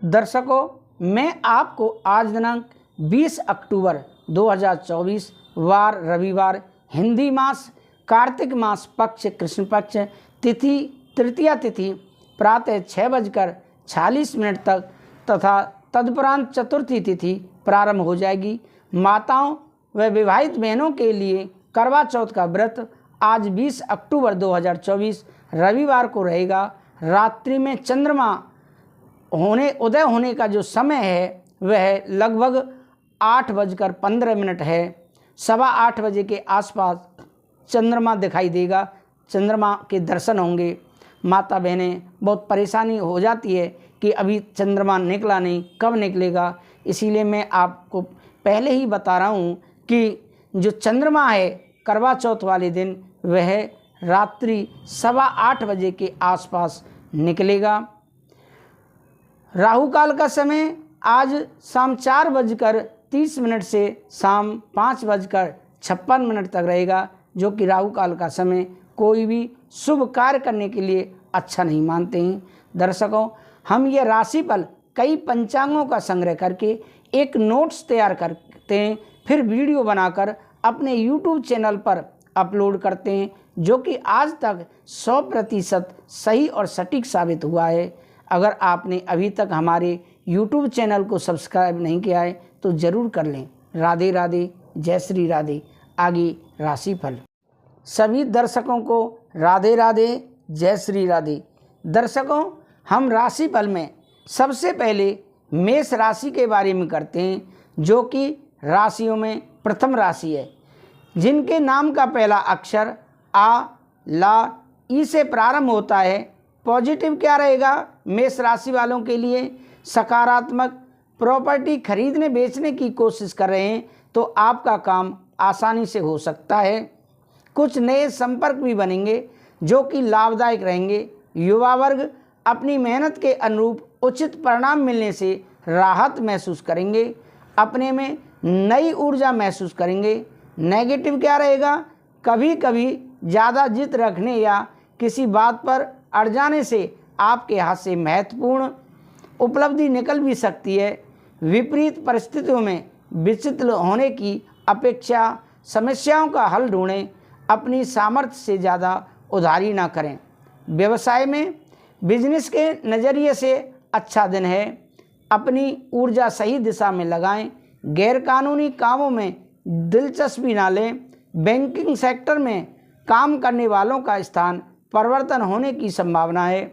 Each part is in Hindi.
दर्शकों, मैं आपको आज दिनांक 20 अक्टूबर 2024 वार रविवार, हिंदी मास कार्तिक मास पक्ष कृष्ण पक्ष तिथि तृतीया तिथि प्रातः 6:46 तक तथा तदुपरांत चतुर्थी तिथि प्रारंभ हो जाएगी। माताओं व विवाहित बहनों के लिए करवा चौथ का व्रत आज 20 अक्टूबर 2024 रविवार को रहेगा। रात्रि में चंद्रमा उदय होने का जो समय है वह लगभग 8:15 है। 8:15 बजे के आसपास चंद्रमा दिखाई देगा, चंद्रमा के दर्शन होंगे। माता बहनें बहुत परेशानी हो जाती है कि अभी चंद्रमा निकला नहीं, कब निकलेगा। इसीलिए मैं आपको पहले ही बता रहा हूँ कि जो चंद्रमा है करवा चौथ वाले दिन वह रात्रि 8:15 बजे के आसपास निकलेगा। राहु काल का समय आज शाम 4:30 से शाम 5:56 तक रहेगा, जो कि राहु काल का समय कोई भी शुभ कार्य करने के लिए अच्छा नहीं मानते हैं। दर्शकों, हम ये राशिफल कई पंचांगों का संग्रह करके एक नोट्स तैयार करते हैं, फिर वीडियो बनाकर अपने YouTube चैनल पर अपलोड करते हैं, जो कि आज तक 100% सही और सटीक साबित हुआ है। अगर आपने अभी तक हमारे YouTube चैनल को सब्सक्राइब नहीं किया है तो ज़रूर कर लें। राधे राधे, जय श्री राधे। आगे राशिफल। सभी दर्शकों को राधे राधे, जय श्री राधे। दर्शकों, हम राशिफल में सबसे पहले मेष राशि के बारे में करते हैं, जो कि राशियों में प्रथम राशि है, जिनके नाम का पहला अक्षर आ, ला, ई से प्रारंभ होता है। पॉजिटिव क्या रहेगा मेष राशि वालों के लिए? सकारात्मक। प्रॉपर्टी खरीदने बेचने की कोशिश कर रहे हैं तो आपका काम आसानी से हो सकता है। कुछ नए संपर्क भी बनेंगे जो कि लाभदायक रहेंगे। युवा वर्ग अपनी मेहनत के अनुरूप उचित परिणाम मिलने से राहत महसूस करेंगे, अपने में नई ऊर्जा महसूस करेंगे। नेगेटिव क्या रहेगा? कभी कभी ज़्यादा जिद रखने या किसी बात पर अड़ जाने से आपके हाथ से महत्वपूर्ण उपलब्धि निकल भी सकती है। विपरीत परिस्थितियों में विचलित होने की अपेक्षा समस्याओं का हल ढूंढें, अपनी सामर्थ्य से ज़्यादा उधारी ना करें। व्यवसाय में बिजनेस के नज़रिए से अच्छा दिन है, अपनी ऊर्जा सही दिशा में लगाएं। गैरकानूनी कामों में दिलचस्पी ना लें। बैंकिंग सेक्टर में काम करने वालों का स्थान परिवर्तन होने की संभावना है।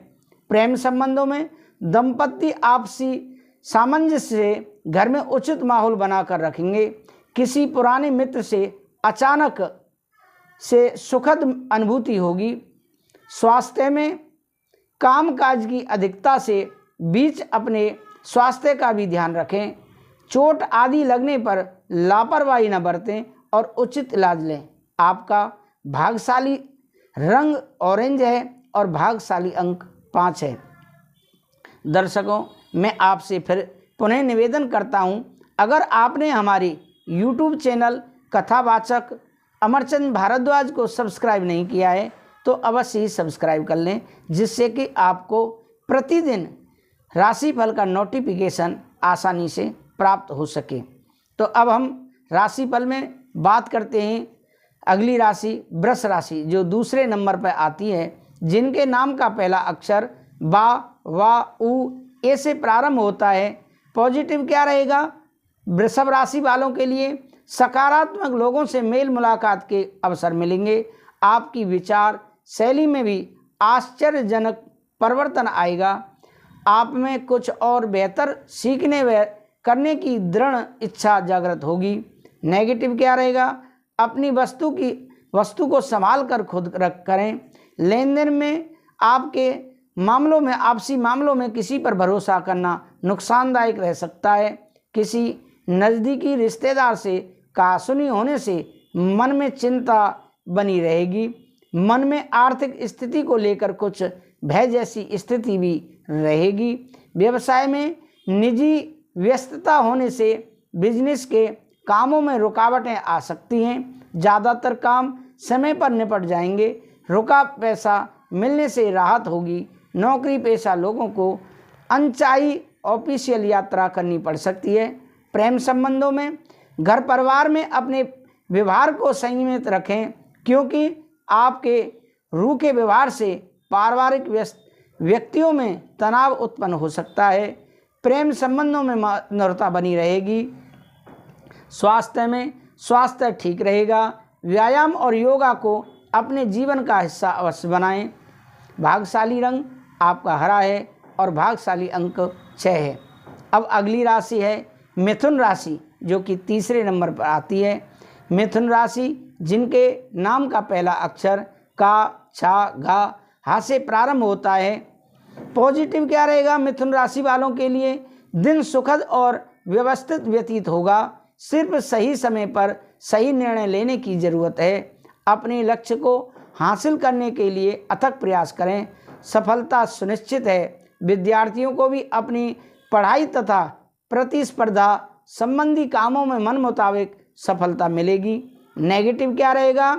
प्रेम संबंधों में दंपति आपसी सामंजस्य से घर में उचित माहौल बनाकर रखेंगे। किसी पुराने मित्र से अचानक से सुखद अनुभूति होगी। स्वास्थ्य में कामकाज की अधिकता से बीच अपने स्वास्थ्य का भी ध्यान रखें। चोट आदि लगने पर लापरवाही न बरतें और उचित इलाज लें। आपका भाग्यशाली रंग ऑरेंज है और भाग्यशाली अंक 5 है। दर्शकों, मैं आपसे फिर पुनः निवेदन करता हूं, अगर आपने हमारे YouTube चैनल कथावाचक अमरचंद भारद्वाज को सब्सक्राइब नहीं किया है तो अवश्य ही सब्सक्राइब कर लें, जिससे कि आपको प्रतिदिन राशिफल का नोटिफिकेशन आसानी से प्राप्त हो सके। तो अब हम राशिफल में बात करते हैं। अगली राशि वृष राशि, जो दूसरे नंबर पर आती है, जिनके नाम का पहला अक्षर बा, वा, उ, ए से प्रारंभ होता है। पॉजिटिव क्या रहेगा वृषभ राशि वालों के लिए? सकारात्मक लोगों से मेल मुलाकात के अवसर मिलेंगे। आपकी विचार शैली में भी आश्चर्यजनक परिवर्तन आएगा। आप में कुछ और बेहतर सीखने व करने की दृढ़ इच्छा जागृत होगी। नेगेटिव क्या रहेगा? अपनी वस्तु को संभाल कर खुद करें। लेन देन में आपके मामलों में आपसी मामलों में किसी पर भरोसा करना नुकसानदायक रह सकता है। किसी नज़दीकी रिश्तेदार से कहासुनी होने से मन में चिंता बनी रहेगी। मन में आर्थिक स्थिति को लेकर कुछ भय जैसी स्थिति भी रहेगी। व्यवसाय में निजी व्यस्तता होने से बिजनेस के कामों में रुकावटें आ सकती हैं। ज़्यादातर काम समय पर निपट जाएंगे। रुका पैसा मिलने से राहत होगी। नौकरी पेशा लोगों को अनचाही ऑफिशियल यात्रा करनी पड़ सकती है। प्रेम संबंधों में घर परिवार में अपने व्यवहार को संयमित रखें, क्योंकि आपके रूखे व्यवहार से पारिवारिक व्यक्तियों में तनाव उत्पन्न हो सकता है। प्रेम संबंधों में मधुरता बनी रहेगी। स्वास्थ्य ठीक रहेगा। व्यायाम और योगा को अपने जीवन का हिस्सा अवश्य बनाएं। भाग्यशाली रंग आपका हरा है और भाग्यशाली अंक 6 है। अब अगली राशि है मिथुन राशि, जो कि तीसरे नंबर पर आती है। मिथुन राशि जिनके नाम का पहला अक्षर का, छा, घा, हा से प्रारंभ होता है। पॉजिटिव क्या रहेगा मिथुन राशि वालों के लिए? दिन सुखद और व्यवस्थित व्यतीत होगा। सिर्फ सही समय पर सही निर्णय लेने की ज़रूरत है। अपने लक्ष्य को हासिल करने के लिए अथक प्रयास करें, सफलता सुनिश्चित है। विद्यार्थियों को भी अपनी पढ़ाई तथा प्रतिस्पर्धा संबंधी कामों में मन मुताबिक सफलता मिलेगी। नेगेटिव क्या रहेगा?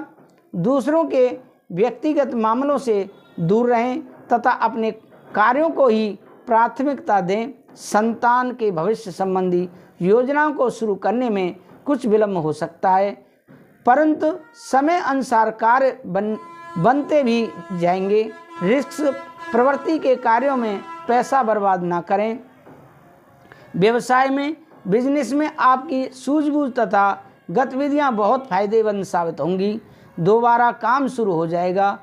दूसरों के व्यक्तिगत मामलों से दूर रहें तथा अपने कार्यों को ही प्राथमिकता दें। संतान के भविष्य संबंधी योजनाओं को शुरू करने में कुछ विलंब हो सकता है, परंतु समय अनुसार कार्य बनते भी जाएंगे। रिस्क प्रवृत्ति के कार्यों में पैसा बर्बाद ना करें। व्यवसाय में, बिजनेस में आपकी सूझबूझ तथा गतिविधियां बहुत फायदेमंद साबित होंगी। दोबारा काम शुरू हो जाएगा।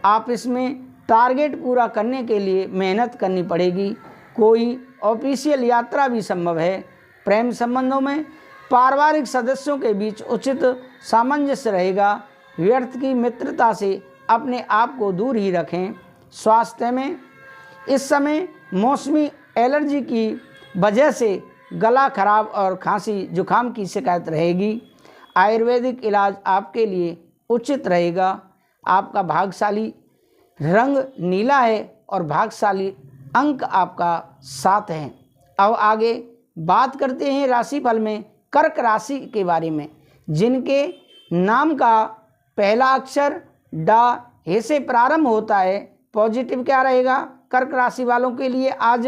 आप इसमें टारगेट पूरा करने के लिए मेहनत करनी पड़ेगी। कोई ऑफिशियल यात्रा भी संभव है। प्रेम संबंधों में पारिवारिक सदस्यों के बीच उचित सामंजस्य रहेगा। व्यर्थ की मित्रता से अपने आप को दूर ही रखें। स्वास्थ्य में इस समय मौसमी एलर्जी की वजह से गला खराब और खांसी जुकाम की शिकायत रहेगी। आयुर्वेदिक इलाज आपके लिए उचित रहेगा। आपका भाग्यशाली रंग नीला है और भाग्यशाली अंक आपका 7 है। अब आगे बात करते हैं राशिफल में कर्क राशि के बारे में, जिनके नाम का पहला अक्षर डा, हे से प्रारंभ होता है। पॉजिटिव क्या रहेगा कर्क राशि वालों के लिए? आज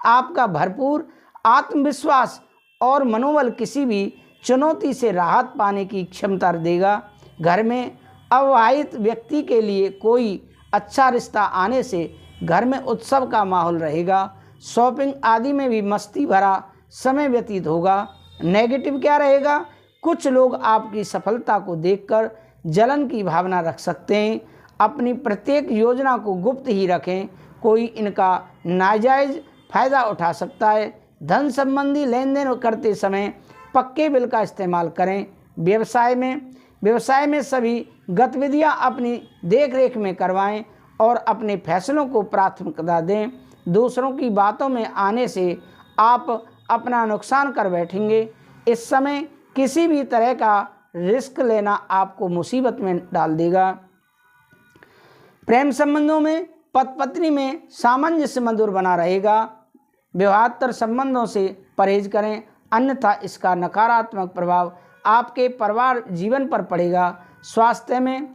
आपका भरपूर आत्मविश्वास और मनोबल किसी भी चुनौती से राहत पाने की क्षमता देगा। घर में अविवाहित व्यक्ति के लिए कोई अच्छा रिश्ता आने से घर में उत्सव का माहौल रहेगा। शॉपिंग आदि में भी मस्ती भरा समय व्यतीत होगा। नेगेटिव क्या रहेगा? कुछ लोग आपकी सफलता को देखकर जलन की भावना रख सकते हैं। अपनी प्रत्येक योजना को गुप्त ही रखें, कोई इनका नाजायज फायदा उठा सकता है। धन संबंधी लेन देन करते समय पक्के बिल का इस्तेमाल करें। व्यवसाय में सभी गतिविधियां अपनी देखरेख में करवाएं और अपने फैसलों को प्राथमिकता दें। दूसरों की बातों में आने से आप अपना नुकसान कर बैठेंगे। इस समय किसी भी तरह का रिस्क लेना आपको मुसीबत में डाल देगा। प्रेम संबंधों में पति पत्नी में सामंजस्य मधुर बना रहेगा। विवाहेतर संबंधों से परहेज करें, अन्यथा इसका नकारात्मक प्रभाव आपके परिवार जीवन पर पड़ेगा। स्वास्थ्य में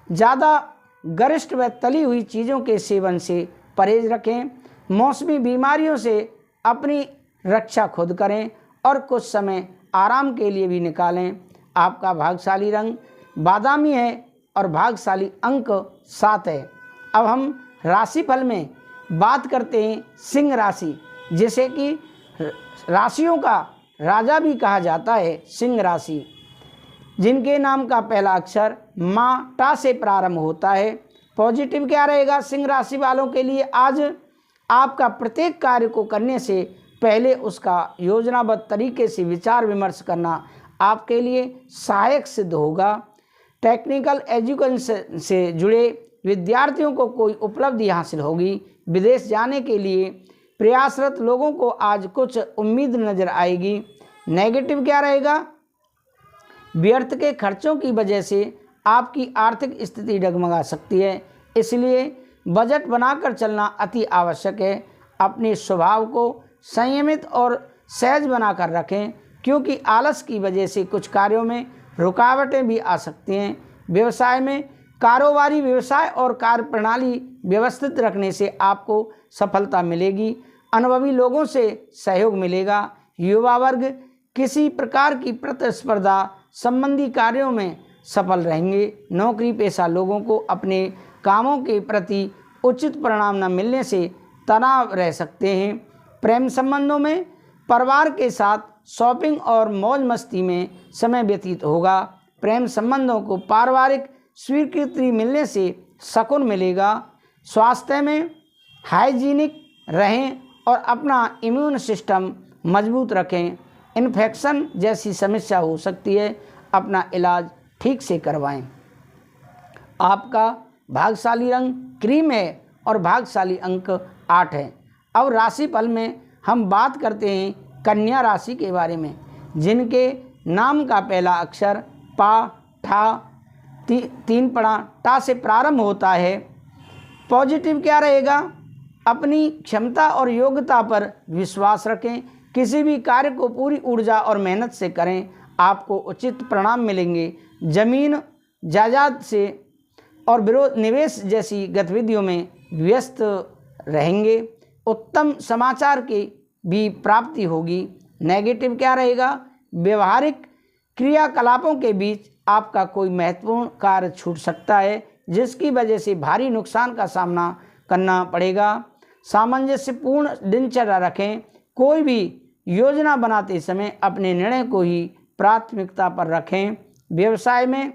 ज़्यादा गरिष्ठ व तली हुई चीज़ों के सेवन से परहेज रखें। मौसमी बीमारियों से अपनी रक्षा खुद करें और कुछ समय आराम के लिए भी निकालें। आपका भाग्यशाली रंग बादामी है और भाग्यशाली अंक 7 है। अब हम राशिफल में बात करते हैं सिंह राशि, जिसे कि राशियों का राजा भी कहा जाता है। सिंह राशि जिनके नाम का पहला अक्षर माँ टा से प्रारंभ होता है। पॉजिटिव क्या रहेगा सिंह राशि वालों के लिए? आज आपका प्रत्येक कार्य को करने से पहले उसका योजनाबद्ध तरीके से विचार विमर्श करना आपके लिए सहायक सिद्ध होगा। टेक्निकल एजुकेशन से जुड़े विद्यार्थियों को कोई उपलब्धि हासिल होगी। विदेश जाने के लिए प्रयासरत लोगों को आज कुछ उम्मीद नजर आएगी। नेगेटिव क्या रहेगा? व्यर्थ के खर्चों की वजह से आपकी आर्थिक स्थिति डगमगा सकती है, इसलिए बजट बनाकर चलना अति आवश्यक है। अपने स्वभाव को संयमित और सहज बनाकर रखें, क्योंकि आलस की वजह से कुछ कार्यों में रुकावटें भी आ सकती हैं। व्यवसाय में कारोबारी व्यवसाय और कार्य प्रणाली व्यवस्थित रखने से आपको सफलता मिलेगी। अनुभवी लोगों से सहयोग मिलेगा। युवा वर्ग किसी प्रकार की प्रतिस्पर्धा संबंधी कार्यों में सफल रहेंगे। नौकरी पेशा लोगों को अपने कामों के प्रति उचित परिणाम न मिलने से तनाव रह सकते हैं। प्रेम संबंधों में परिवार के साथ शॉपिंग और मौज मस्ती में समय व्यतीत होगा। प्रेम संबंधों को पारिवारिक स्वीकृति मिलने से सुकून मिलेगा। स्वास्थ्य में हाइजीनिक रहें और अपना इम्यून सिस्टम मजबूत रखें। इन्फेक्शन जैसी समस्या हो सकती है, अपना इलाज ठीक से करवाएं। आपका भाग्यशाली रंग क्रीम है और भाग्यशाली अंक 8 है। अब राशिफल में हम बात करते हैं कन्या राशि के बारे में, जिनके नाम का पहला अक्षर पा, ठा, तीन पड़ा टा से प्रारंभ होता है। पॉजिटिव क्या रहेगा? अपनी क्षमता और योग्यता पर विश्वास रखें। किसी भी कार्य को पूरी ऊर्जा और मेहनत से करें, आपको उचित परिणाम मिलेंगे। जमीन जायदाद से और विरोध निवेश जैसी गतिविधियों में व्यस्त रहेंगे। उत्तम समाचार की भी प्राप्ति होगी। नेगेटिव क्या रहेगा? व्यवहारिक क्रियाकलापों के बीच आपका कोई महत्वपूर्ण कार्य छूट सकता है, जिसकी वजह से भारी नुकसान का सामना करना पड़ेगा। सामंजस्यपूर्ण दिनचर्या रखें। कोई भी योजना बनाते समय अपने निर्णय को ही प्राथमिकता पर रखें। व्यवसाय में,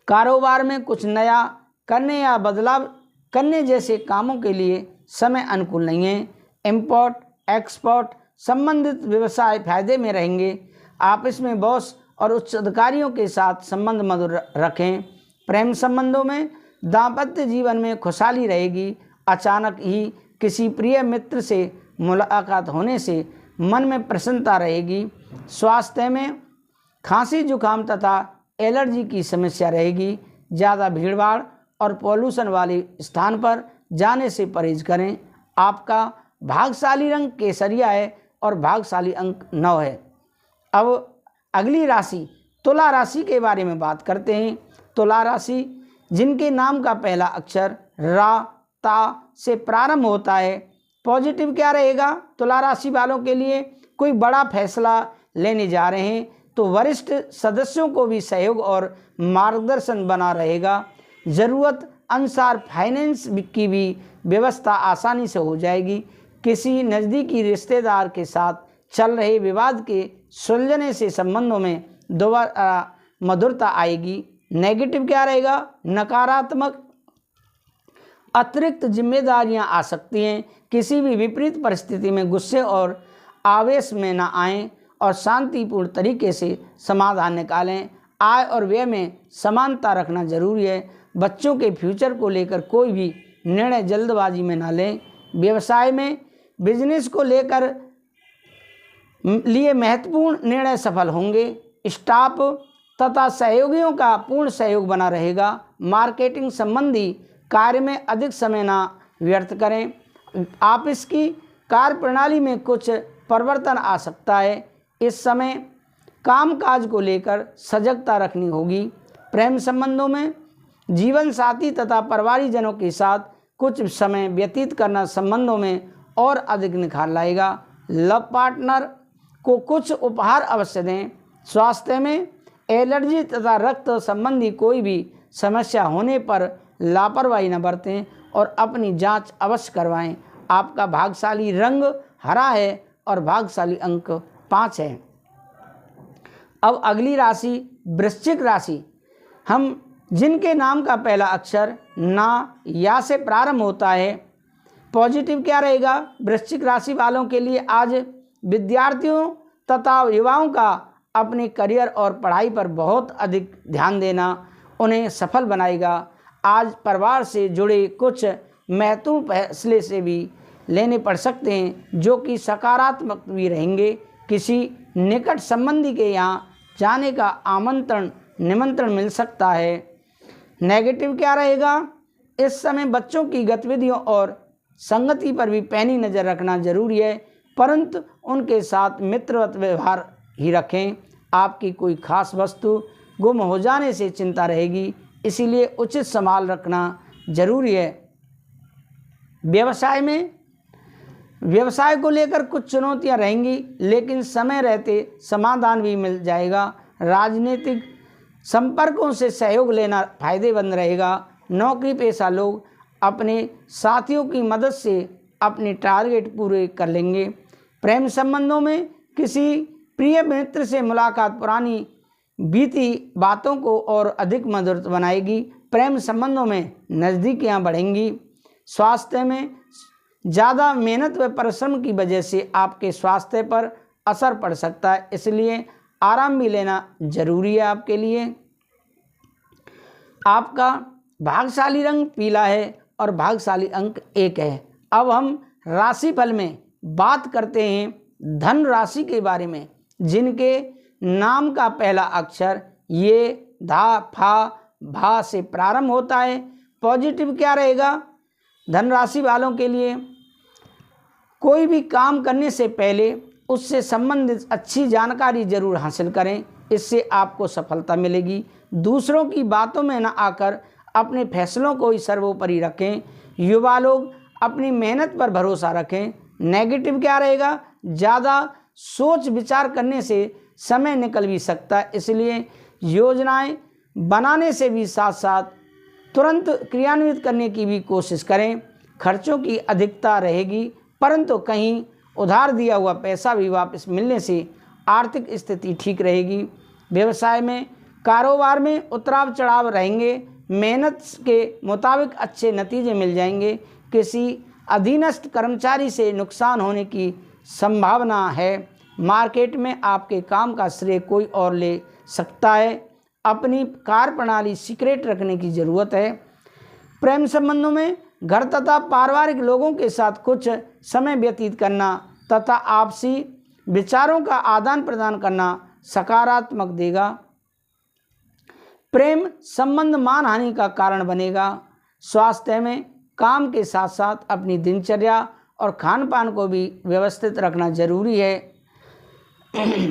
कारोबार में कुछ नया करने या बदलाव करने जैसे कामों के लिए समय अनुकूल नहीं है। इंपोर्ट एक्सपोर्ट संबंधित व्यवसाय फायदे में रहेंगे। आपस में बॉस और उच्च अधिकारियों के साथ संबंध मधुर रखें। प्रेम संबंधों में दाम्पत्य जीवन में खुशहाली रहेगी। अचानक ही किसी प्रिय मित्र से मुलाकात होने से मन में प्रसन्नता रहेगी। स्वास्थ्य में खांसी जुकाम तथा एलर्जी की समस्या रहेगी। ज़्यादा भीड़भाड़ और पॉल्यूशन वाले स्थान पर जाने से परहेज करें। आपका भाग्यशाली रंग केसरिया है और भाग्यशाली अंक 9 है। अब अगली राशि तुला राशि के बारे में बात करते हैं। तुला राशि जिनके नाम का पहला अक्षर रा, ता से प्रारंभ होता है। पॉजिटिव क्या रहेगा? तुला राशि वालों के लिए कोई बड़ा फैसला लेने जा रहे हैं तो वरिष्ठ सदस्यों को भी सहयोग और मार्गदर्शन बना रहेगा। ज़रूरत अनुसार फाइनेंस की भी व्यवस्था आसानी से हो जाएगी। किसी नज़दीकी रिश्तेदार के साथ चल रहे विवाद के सुलझने से संबंधों में दोबारा मधुरता आएगी। नेगेटिव क्या रहेगा? नकारात्मक अतिरिक्त जिम्मेदारियां आ सकती हैं। किसी भी विपरीत परिस्थिति में गुस्से और आवेश में न आएं और शांतिपूर्ण तरीके से समाधान निकालें। आय और व्यय में समानता रखना जरूरी है। बच्चों के फ्यूचर को लेकर कोई भी निर्णय जल्दबाजी में न लें। व्यवसाय में बिजनेस को लेकर लिए महत्वपूर्ण निर्णय सफल होंगे। स्टाफ तथा सहयोगियों का पूर्ण सहयोग बना रहेगा। मार्केटिंग संबंधी कार्य में अधिक समय न व्यर्थ करें। आप इसकी कार्य प्रणाली में कुछ परिवर्तन आ सकता है। इस समय कामकाज को लेकर सजगता रखनी होगी। प्रेम संबंधों में जीवन साथी तथा परिवारजनों के साथ कुछ समय व्यतीत करना संबंधों में और अधिक निखार लाएगा। लव पार्टनर को कुछ उपहार अवश्य दें। स्वास्थ्य में एलर्जी तथा रक्त संबंधी कोई भी समस्या होने पर लापरवाही न बरतें और अपनी जांच अवश्य करवाएं। आपका भाग्यशाली रंग हरा है और भाग्यशाली अंक 5 है। अब अगली राशि वृश्चिक राशि, हम जिनके नाम का पहला अक्षर ना या से प्रारंभ होता है। पॉजिटिव क्या रहेगा? वृश्चिक राशि वालों के लिए आज विद्यार्थियों तथा युवाओं का अपने करियर और पढ़ाई पर बहुत अधिक ध्यान देना उन्हें सफल बनाएगा। आज परिवार से जुड़े कुछ महत्वपूर्ण फैसले से भी लेने पड़ सकते हैं जो कि सकारात्मक भी रहेंगे। किसी निकट संबंधी के यहाँ जाने का निमंत्रण मिल सकता है। नेगेटिव क्या रहेगा? इस समय बच्चों की गतिविधियों और संगति पर भी पैनी नज़र रखना जरूरी है, परंतु उनके साथ मित्रवत व्यवहार ही रखें। आपकी कोई खास वस्तु गुम हो जाने से चिंता रहेगी, इसीलिए उचित संभाल रखना जरूरी है। व्यवसाय में व्यवसाय को लेकर कुछ चुनौतियां रहेंगी, लेकिन समय रहते समाधान भी मिल जाएगा। राजनीतिक संपर्कों से सहयोग लेना फायदेमंद रहेगा। नौकरी पेशा लोग अपने साथियों की मदद से अपने टारगेट पूरे कर लेंगे। प्रेम संबंधों में किसी प्रिय मित्र से मुलाकात पुरानी बीती बातों को और अधिक मधुर बनाएगी। प्रेम संबंधों में नज़दीकियां बढ़ेंगी। स्वास्थ्य में ज़्यादा मेहनत व परिश्रम की वजह से आपके स्वास्थ्य पर असर पड़ सकता है, इसलिए आराम भी लेना जरूरी है आपके लिए। आपका भाग्यशाली रंग पीला है और भाग्यशाली अंक 1 है। अब हम राशिफल में बात करते हैं धन राशि के बारे में, जिनके नाम का पहला अक्षर ये, धा, फा, भा से प्रारंभ होता है। पॉजिटिव क्या रहेगा धन राशि वालों के लिए? कोई भी काम करने से पहले उससे संबंधित अच्छी जानकारी जरूर हासिल करें, इससे आपको सफलता मिलेगी। दूसरों की बातों में न आकर अपने फैसलों को ही सर्वोपरि रखें। युवा लोग अपनी मेहनत पर भरोसा रखें। नेगेटिव क्या रहेगा? ज़्यादा सोच विचार करने से समय निकल भी सकता है, इसलिए योजनाएं बनाने से भी साथ साथ तुरंत क्रियान्वित करने की भी कोशिश करें। खर्चों की अधिकता रहेगी, परंतु कहीं उधार दिया हुआ पैसा भी वापस मिलने से आर्थिक स्थिति ठीक रहेगी। व्यवसाय में कारोबार में उतार चढ़ाव रहेंगे। मेहनत के मुताबिक अच्छे नतीजे मिल जाएंगे। किसी अधीनस्थ कर्मचारी से नुकसान होने की संभावना है। मार्केट में आपके काम का श्रेय कोई और ले सकता है। अपनी कार्यप्रणाली सीक्रेट रखने की ज़रूरत है। प्रेम संबंधों में घर तथा पारिवारिक लोगों के साथ कुछ समय व्यतीत करना तथा आपसी विचारों का आदान प्रदान करना सकारात्मक देगा। प्रेम संबंध मानहानि का कारण बनेगा। स्वास्थ्य में काम के साथ साथ अपनी दिनचर्या और खान पान को भी व्यवस्थित रखना जरूरी है।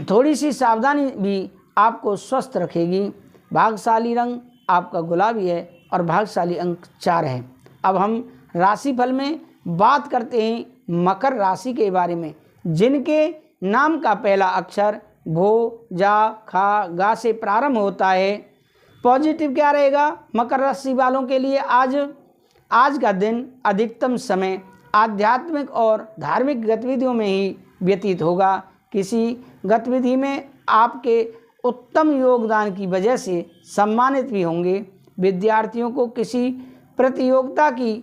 थोड़ी सी सावधानी भी आपको स्वस्थ रखेगी। भाग्यशाली रंग आपका गुलाबी है और भाग्यशाली अंक 4 है। अब हम राशिफल में बात करते हैं मकर राशि के बारे में, जिनके नाम का पहला अक्षर भो, जा, खा, गा से प्रारंभ होता है। पॉजिटिव क्या रहेगा मकर राशि वालों के लिए? आज का दिन अधिकतम समय आध्यात्मिक और धार्मिक गतिविधियों में ही व्यतीत होगा। किसी गतिविधि में आपके उत्तम योगदान की वजह से सम्मानित भी होंगे। विद्यार्थियों को किसी प्रतियोगिता की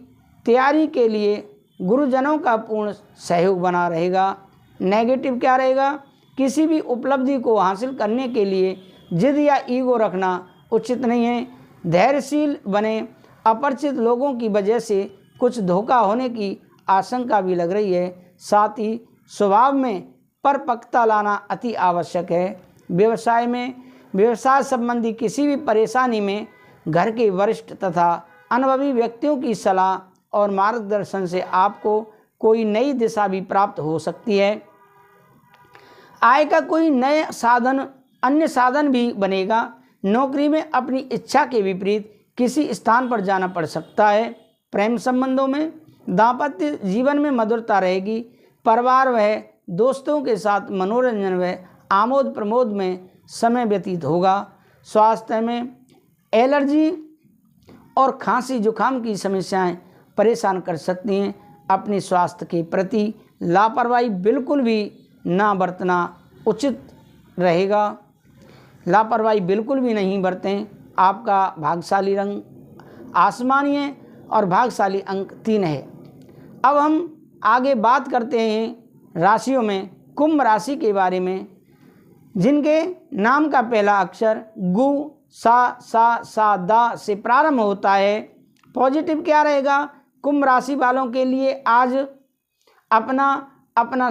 तैयारी के लिए गुरुजनों का पूर्ण सहयोग बना रहेगा। नेगेटिव क्या रहेगा? किसी भी उपलब्धि को हासिल करने के लिए जिद या ईगो रखना उचित नहीं है। धैर्यशील बने। अपरिचित लोगों की वजह से कुछ धोखा होने की आशंका भी लग रही है। साथ ही स्वभाव में परिपक्वता लाना अति आवश्यक है। व्यवसाय में व्यवसाय संबंधी किसी भी परेशानी में घर के वरिष्ठ तथा अनुभवी व्यक्तियों की सलाह और मार्गदर्शन से आपको कोई नई दिशा भी प्राप्त हो सकती है। आय का कोई अन्य साधन भी बनेगा। नौकरी में अपनी इच्छा के विपरीत किसी स्थान पर जाना पड़ सकता है। प्रेम संबंधों में दाम्पत्य जीवन में मधुरता रहेगी। परिवार व दोस्तों के साथ मनोरंजन व आमोद प्रमोद में समय व्यतीत होगा। स्वास्थ्य में एलर्जी और खांसी जुकाम की समस्याएं परेशान कर सकती हैं। अपने स्वास्थ्य के प्रति लापरवाही बिल्कुल भी ना बरतना उचित रहेगा। लापरवाही बिल्कुल भी नहीं बरतें। आपका भाग्यशाली रंग आसमानी है और भाग्यशाली अंक 3 है। अब हम आगे बात करते हैं राशियों में कुंभ राशि के बारे में, जिनके नाम का पहला अक्षर गु, सा, दा से प्रारंभ होता है। पॉजिटिव क्या रहेगा? कुंभ राशि वालों के लिए आज अपना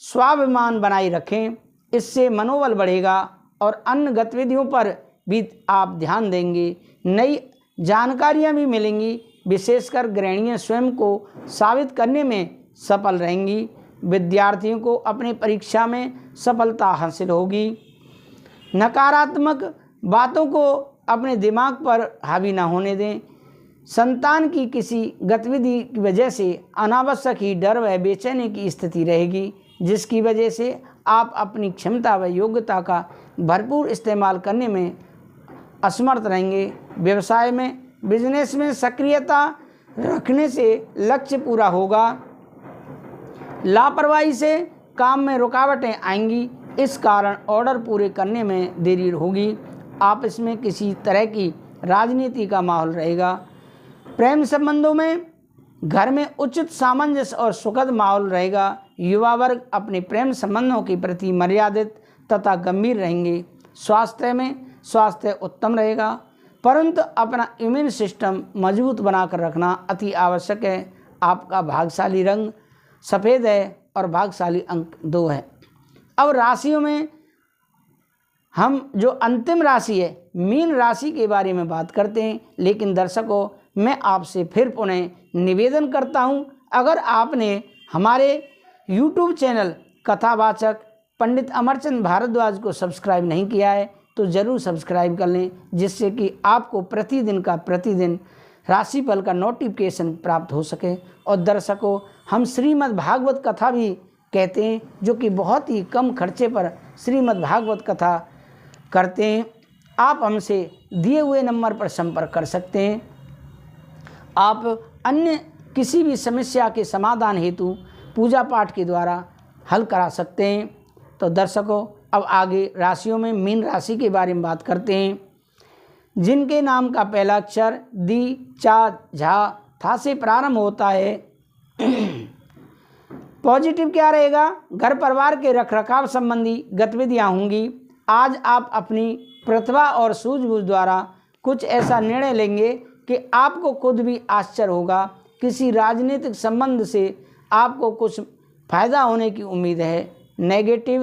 स्वाभिमान बनाए रखें, इससे मनोबल बढ़ेगा और अन्य गतिविधियों पर भी आप ध्यान देंगे। नई जानकारियां भी मिलेंगी। विशेषकर गृहिणियां स्वयं को साबित करने में सफल रहेंगी। विद्यार्थियों को अपनी परीक्षा में सफलता हासिल होगी। नकारात्मक बातों को अपने दिमाग पर हावी ना होने दें। संतान की किसी गतिविधि की वजह से अनावश्यक ही डर व बेचैनी की स्थिति रहेगी, जिसकी वजह से आप अपनी क्षमता व योग्यता का भरपूर इस्तेमाल करने में असमर्थ रहेंगे। व्यवसाय में, बिजनेस में सक्रियता रखने से लक्ष्य पूरा होगा। लापरवाही से काम में रुकावटें आएंगी, इस कारण ऑर्डर पूरे करने में देरी होगी। आपस में किसी तरह की राजनीति का माहौल रहेगा। प्रेम संबंधों में घर में उचित सामंजस्य और सुखद माहौल रहेगा। युवा वर्ग अपने प्रेम संबंधों के प्रति मर्यादित तथा गंभीर रहेंगे। स्वास्थ्य में, स्वास्थ्य उत्तम रहेगा, परंतु अपना इम्यून सिस्टम मजबूत बनाकर रखना अति आवश्यक है। आपका भाग्यशाली रंग सफ़ेद है और भाग्यशाली अंक 2 है। अब राशियों में हम जो अंतिम राशि है मीन राशि के बारे में बात करते हैं। लेकिन दर्शकों, मैं आपसे फिर पुनः निवेदन करता हूं, अगर आपने हमारे YouTube चैनल कथावाचक पंडित अमरचंद भारद्वाज को सब्सक्राइब नहीं किया है तो ज़रूर सब्सक्राइब कर लें, जिससे कि आपको प्रतिदिन का प्रतिदिन राशिफल का नोटिफिकेशन प्राप्त हो सके। और दर्शकों, हम श्रीमद् भागवत कथा भी कहते हैं, जो कि बहुत ही कम खर्चे पर श्रीमद् भागवत कथा करते हैं। आप हमसे दिए हुए नंबर पर संपर्क कर सकते हैं। आप अन्य किसी भी समस्या के समाधान हेतु पूजा पाठ के द्वारा हल करा सकते हैं। तो दर्शकों, अब आगे राशियों में मीन राशि के बारे में बात करते हैं, जिनके नाम का पहला अक्षर दी, चा, झा, था से प्रारंभ होता है। पॉजिटिव क्या रहेगा? घर परिवार के रखरखाव संबंधी गतिविधियां होंगी। आज आप अपनी प्रतिभा और सूझबूझ द्वारा कुछ ऐसा निर्णय लेंगे कि आपको खुद भी आश्चर्य होगा। किसी राजनीतिक संबंध से आपको कुछ फायदा होने की उम्मीद है। नेगेटिव,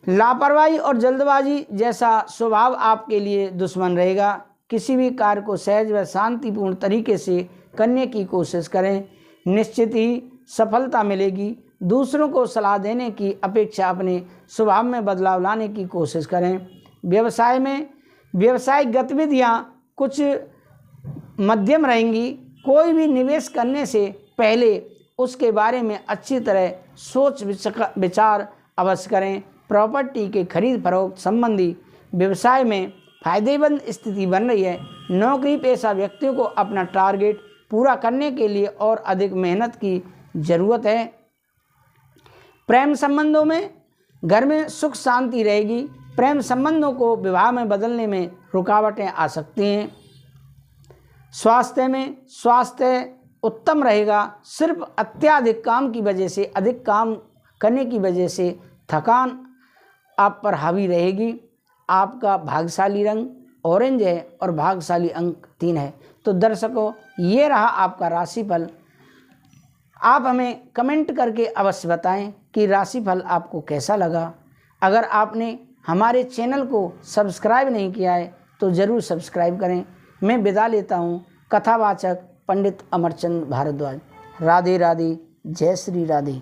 लापरवाही और जल्दबाजी जैसा स्वभाव आपके लिए दुश्मन रहेगा। किसी भी कार्य को सहज व शांतिपूर्ण तरीके से करने की कोशिश करें, निश्चित ही सफलता मिलेगी। दूसरों को सलाह देने की अपेक्षा अपने स्वभाव में बदलाव लाने की कोशिश करें। व्यवसाय में व्यावसायिक गतिविधियां कुछ मध्यम रहेंगी। कोई भी निवेश करने से पहले उसके बारे में अच्छी तरह सोच विचार अवश्य करें। प्रॉपर्टी के खरीद फरोख्त संबंधी व्यवसाय में फायदेमंद स्थिति बन रही है। नौकरी पेशा व्यक्तियों को अपना टारगेट पूरा करने के लिए और अधिक मेहनत की ज़रूरत है। प्रेम संबंधों में घर में सुख शांति रहेगी। प्रेम संबंधों को विवाह में बदलने में रुकावटें आ सकती हैं। स्वास्थ्य में, स्वास्थ्य उत्तम रहेगा। सिर्फ अत्याधिक काम की वजह से, अधिक काम करने की वजह से थकान आप पर हावी रहेगी। आपका भाग्यशाली रंग ऑरेंज है और भाग्यशाली अंक 3 है। तो दर्शकों, ये रहा आपका राशिफल। आप हमें कमेंट करके अवश्य बताएं कि राशिफल आपको कैसा लगा। अगर आपने हमारे चैनल को सब्सक्राइब नहीं किया है तो ज़रूर सब्सक्राइब करें। मैं विदा लेता हूँ। कथावाचक पंडित अमरचंद भारद्वाज। राधे राधे, जय श्री राधे।